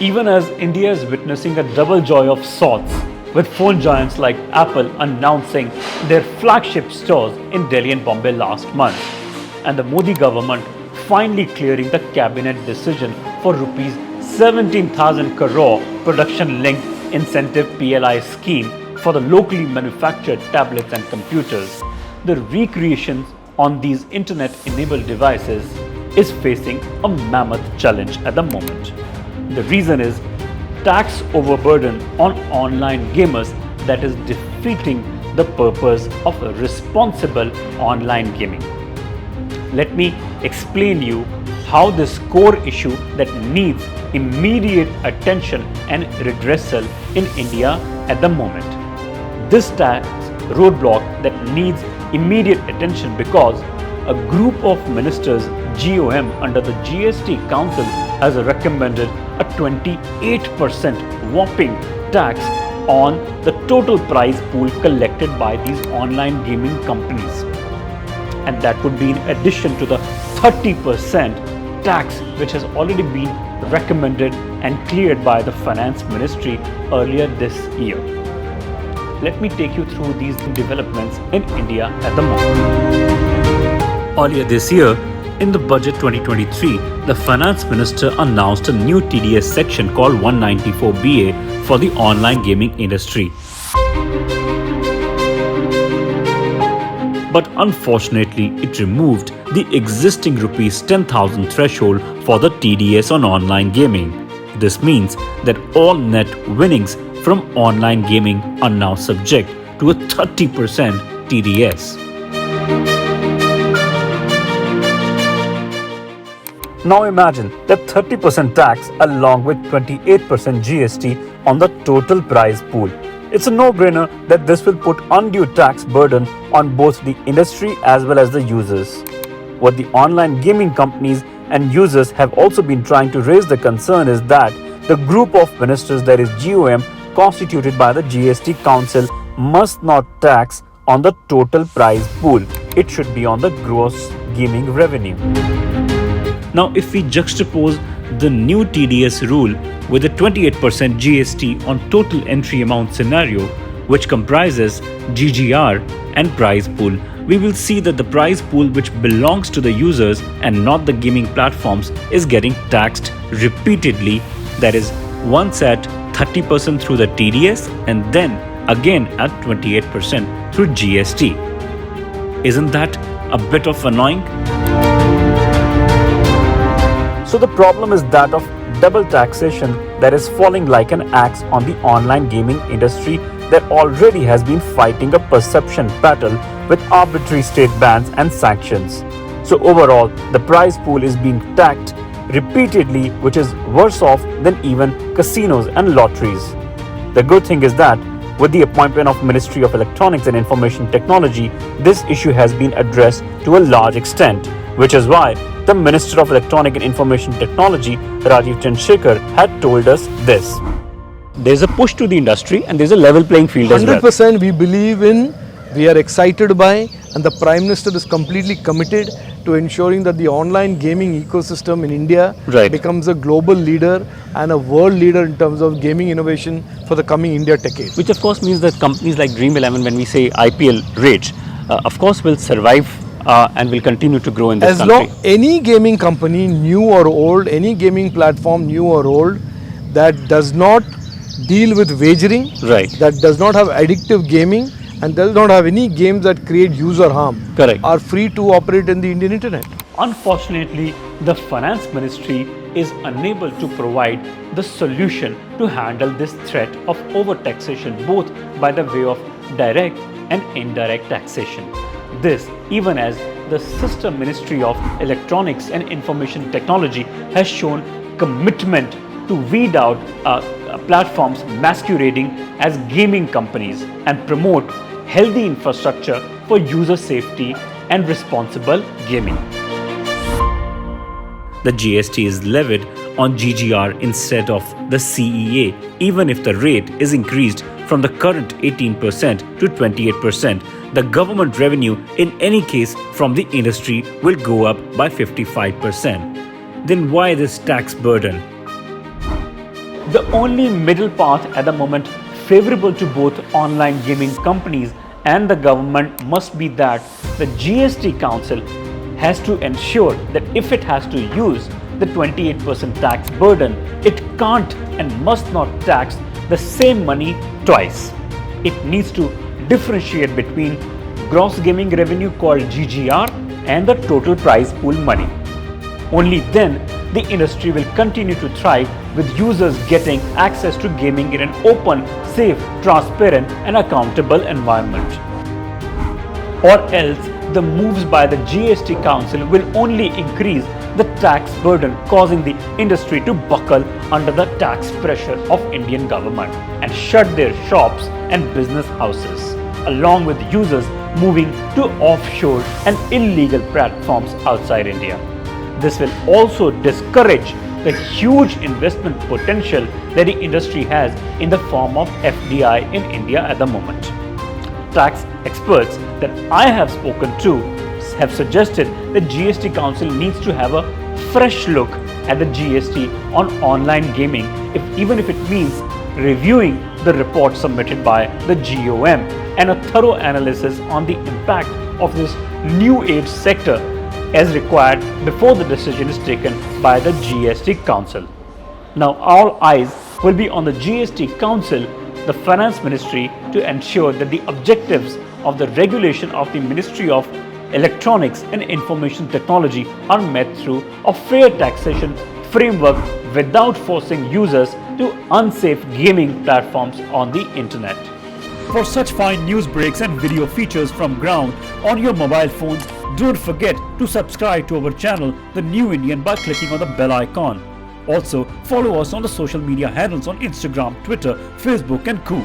Even as India is witnessing a double joy of sorts, with phone giants like Apple announcing their flagship stores in Delhi and Bombay last month, and the Modi government finally clearing the cabinet decision for rupees 17,000 crore production-linked incentive PLI scheme for the locally manufactured tablets and computers. The recreation on these internet-enabled devices is facing a mammoth challenge at the moment. The reason is tax overburden on online gamers that is defeating the purpose of responsible online gaming. Let me explain you how this core issue that needs immediate attention and redressal in India at the moment. This tax roadblock that needs immediate attention because a group of ministers GOM under the GST Council has recommended a 28% whopping tax on the total prize pool collected by these online gaming companies. And that would be in addition to the 30% tax which has already been recommended and cleared by the Finance Ministry earlier this year. Let me take you through these developments in India at the moment. Earlier this year, in the budget 2023, the Finance Minister announced a new TDS section called 194BA for the online gaming industry. But unfortunately, it removed the existing rupees 10,000 threshold for the TDS on online gaming. This means that all net winnings from online gaming are now subject to a 30% TDS. Now imagine that 30% tax along with 28% GST on the total prize pool. It's a no-brainer that this will put undue tax burden on both the industry as well as the users. What the online gaming companies and users have also been trying to raise the concern is that the group of ministers, that is GOM, constituted by the GST Council, must not tax on the total prize pool. It should be on the gross gaming revenue. Now, if we juxtapose the new TDS rule with a 28% GST on total entry amount scenario, which comprises GGR and prize pool, we will see that the prize pool which belongs to the users and not the gaming platforms is getting taxed repeatedly, that is, once at 30% through the TDS and then again at 28% through GST. Isn't that a bit of annoying? So the problem is that of double taxation that is falling like an axe on the online gaming industry that already has been fighting a perception battle with arbitrary state bans and sanctions. So overall, the prize pool is being taxed repeatedly, which is worse off than even casinos and lotteries. The good thing is that with the appointment of Ministry of Electronics and Information Technology, this issue has been addressed to a large extent, which is why the Minister of Electronic and Information Technology, Rajeev Chandrasekhar, had told us this. There's a push to the industry and there's a level playing field as well. 100% we believe in, we are excited by, and the Prime Minister is completely committed to ensuring that the online gaming ecosystem in India becomes a global leader and a world leader in terms of gaming innovation for the coming India decade. Which of course means that companies like Dream11, when we say IPL rage, of course will survive and will continue to grow in this country. As long any gaming company, new or old, any gaming platform, new or old, that does not deal with wagering, that does not have addictive gaming, and does not have any games that create user harm, are free to operate in the Indian internet. Unfortunately, the Finance Ministry is unable to provide the solution to handle this threat of overtaxation both by the way of direct and indirect taxation. This even as the sister Ministry of Electronics and Information Technology has shown commitment to weed out platforms masquerading as gaming companies and promote healthy infrastructure for user safety and responsible gaming. The GST is levied on GGR instead of the CEA, even if the rate is increased from the current 18% to 28%. The government revenue in any case from the industry will go up by 55%. Then why this tax burden? The only middle path at the moment favorable to both online gaming companies and the government must be that the GST Council has to ensure that if it has to use the 28% tax burden, it can't and must not tax the same money twice. It needs to differentiate between gross gaming revenue called GGR and the total prize pool money. Only then the industry will continue to thrive, with users getting access to gaming in an open, safe, transparent and accountable environment. Or else, the moves by the GST Council will only increase the tax burden, causing the industry to buckle under the tax pressure of Indian government and shut their shops and business houses, along with users moving to offshore and illegal platforms outside India. This will also discourage the huge investment potential that the industry has in the form of FDI in India at the moment. Tax experts that I have spoken to have suggested that GST Council needs to have a fresh look at the GST on online gaming, even if it means reviewing the report submitted by the GOM and a thorough analysis on the impact of this new age sector as required before the decision is taken by the GST Council. Now all eyes will be on the GST Council, the Finance Ministry, to ensure that the objectives of the regulation of the Ministry of Electronics and Information Technology are met through a fair taxation framework without forcing users to unsafe gaming platforms on the internet. For such fine news breaks and video features from ground on your mobile phones, don't forget to subscribe to our channel, The New Indian, by clicking on the bell icon. Also, follow us on the social media handles on Instagram, Twitter, Facebook and Co.